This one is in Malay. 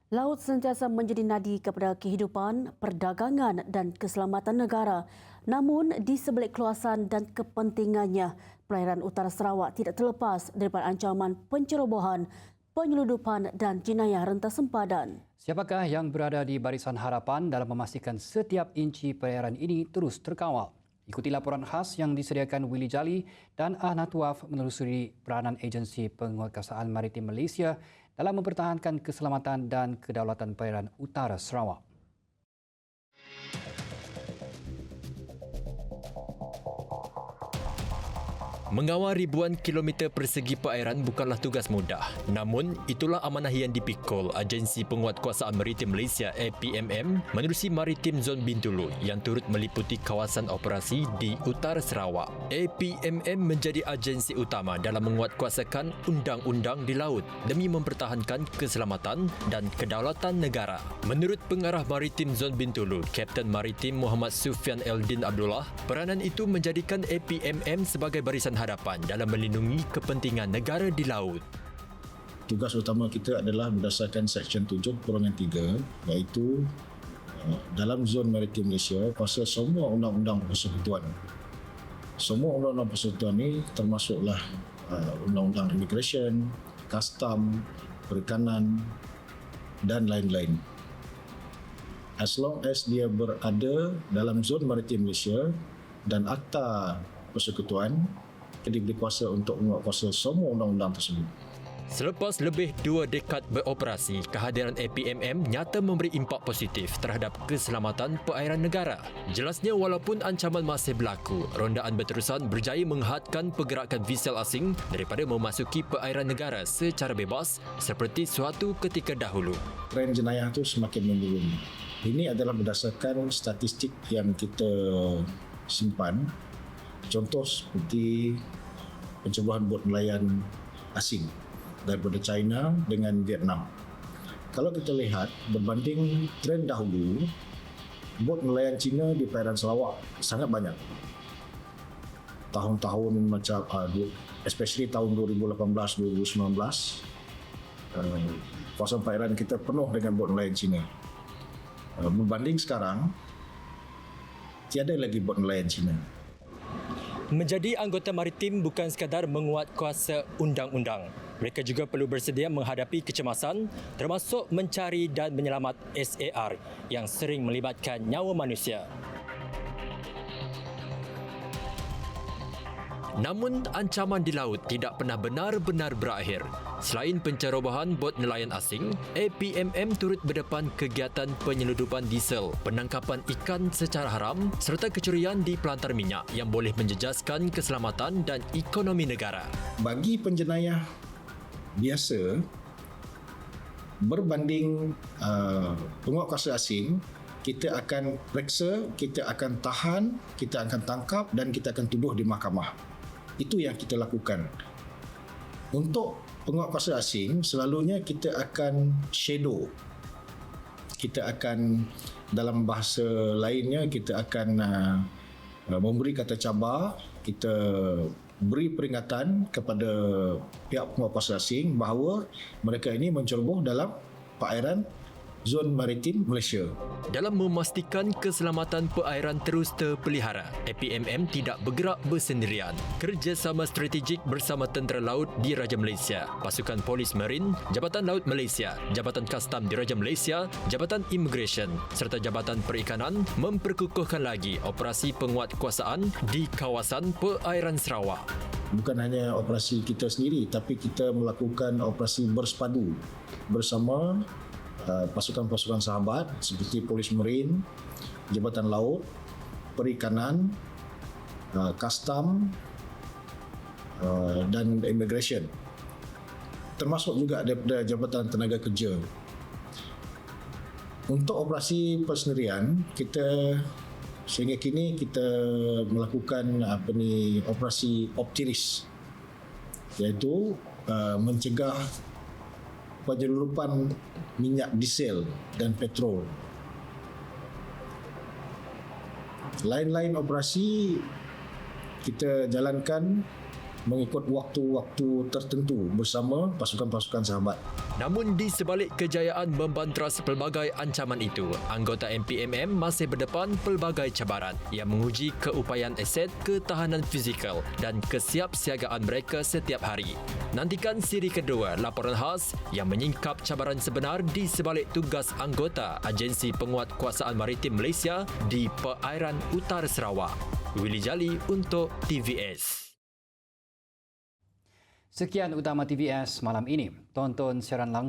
Laut sentiasa menjadi nadi kepada kehidupan, perdagangan dan keselamatan negara. Namun, di sebalik keluasan dan kepentingannya, perairan utara Sarawak tidak terlepas daripada ancaman pencerobohan, penyeludupan dan jenayah rentas sempadan. Siapakah yang berada di barisan harapan dalam memastikan setiap inci perairan ini terus terkawal? Ikuti laporan khas yang disediakan Willy Jali dan Ahmad Waf menelusuri peranan Agensi Penguatkuasaan Maritim Malaysia dalam mempertahankan keselamatan dan kedaulatan perairan utara Sarawak. Mengawal ribuan kilometer persegi perairan bukanlah tugas mudah. Namun, itulah amanah yang dipikul Agensi Penguatkuasaan Maritim Malaysia APMM menerusi Maritim Zon Bintulu yang turut meliputi kawasan operasi di utara Sarawak. APMM menjadi agensi utama dalam menguatkuasakan undang-undang di laut demi mempertahankan keselamatan dan kedaulatan negara. Menurut Pengarah Maritim Zon Bintulu, Kapten Maritim Muhammad Sufian Eldin Abdullah, peranan itu menjadikan APMM sebagai barisan hadapan dalam melindungi kepentingan negara di laut. Tugas utama kita adalah berdasarkan Seksyen 7/3 iaitu dalam zon maritim Malaysia kuasa semua undang-undang persekutuan. Semua undang-undang persekutuan ini termasuklah undang-undang immigration, custom, perikanan dan lain-lain. As long as dia berada dalam zon maritim Malaysia dan akta persekutuan, diberi kuasa untuk menguatkuasa semua undang-undang tersebut. Selepas lebih 2 dekad beroperasi, kehadiran APMM nyata memberi impak positif terhadap keselamatan perairan negara. Jelasnya walaupun ancaman masih berlaku, rondaan berterusan berjaya menghadkan pergerakan vessel asing daripada memasuki perairan negara secara bebas seperti suatu ketika dahulu. Tren jenayah itu semakin menurun. Ini adalah berdasarkan statistik yang kita simpan. Contoh seperti pencerobohan bot nelayan asing daripada China dengan Vietnam. Kalau kita lihat berbanding tren dahulu, bot nelayan Cina di perairan Sarawak sangat banyak. Tahun-tahun macam especially tahun 2018-2019, kawasan perairan kita penuh dengan bot nelayan Cina. Berbanding sekarang, tiada lagi bot nelayan Cina. Menjadi anggota maritim bukan sekadar menguatkuasa undang-undang. Mereka juga perlu bersedia menghadapi kecemasan termasuk mencari dan menyelamat SAR yang sering melibatkan nyawa manusia. Namun, ancaman di laut tidak pernah benar-benar berakhir. Selain pencerobohan bot nelayan asing, APMM turut berdepan kegiatan penyeludupan diesel, penangkapan ikan secara haram serta kecurian di pelantar minyak yang boleh menjejaskan keselamatan dan ekonomi negara. Bagi penjenayah biasa, berbanding penguatkuasa asing, kita akan periksa, kita akan tahan, kita akan tangkap dan kita akan tuduh di mahkamah. Itu yang kita lakukan. Untuk penguatkuasa asing, selalunya kita akan shadow. Kita akan, dalam bahasa lainnya, kita akan memberi kata cabar, kita beri peringatan kepada pihak penguatkuasa asing bahawa mereka ini menceroboh dalam perairan zon maritim Malaysia. Dalam memastikan keselamatan perairan terus terpelihara, APMM tidak bergerak bersendirian. Kerjasama strategik bersama Tentera Laut di Raja Malaysia, Pasukan Polis Marin, Jabatan Laut Malaysia, Jabatan Kastam di Raja Malaysia, Jabatan Immigration serta Jabatan Perikanan memperkukuhkan lagi operasi penguatkuasaan di kawasan perairan Sarawak. Bukan hanya operasi kita sendiri, tapi kita melakukan operasi bersepadu bersama pasukan-pasukan sahabat seperti Polis Marin, Jabatan Laut, Perikanan, Kastam dan Immigration. Termasuk juga daripada Jabatan Tenaga Kerja. Untuk operasi persendirian, kita sehingga kini kita melakukan operasi optiris, iaitu mencegah penyeludupan minyak diesel dan petrol. Lain-lain operasi kita jalankan mengikut waktu-waktu tertentu bersama pasukan-pasukan sahabat. Namun di sebalik kejayaan membantras pelbagai ancaman itu, anggota MPMM masih berdepan pelbagai cabaran yang menguji keupayaan aset, ketahanan fizikal dan kesiapsiagaan mereka setiap hari. Nantikan siri kedua laporan khas yang menyingkap cabaran sebenar di sebalik tugas anggota Agensi Penguatkuasaan Maritim Malaysia di perairan utara Sarawak. Willy Jali untuk TVS. Sekian utama TVS malam ini. Tonton siaran langsung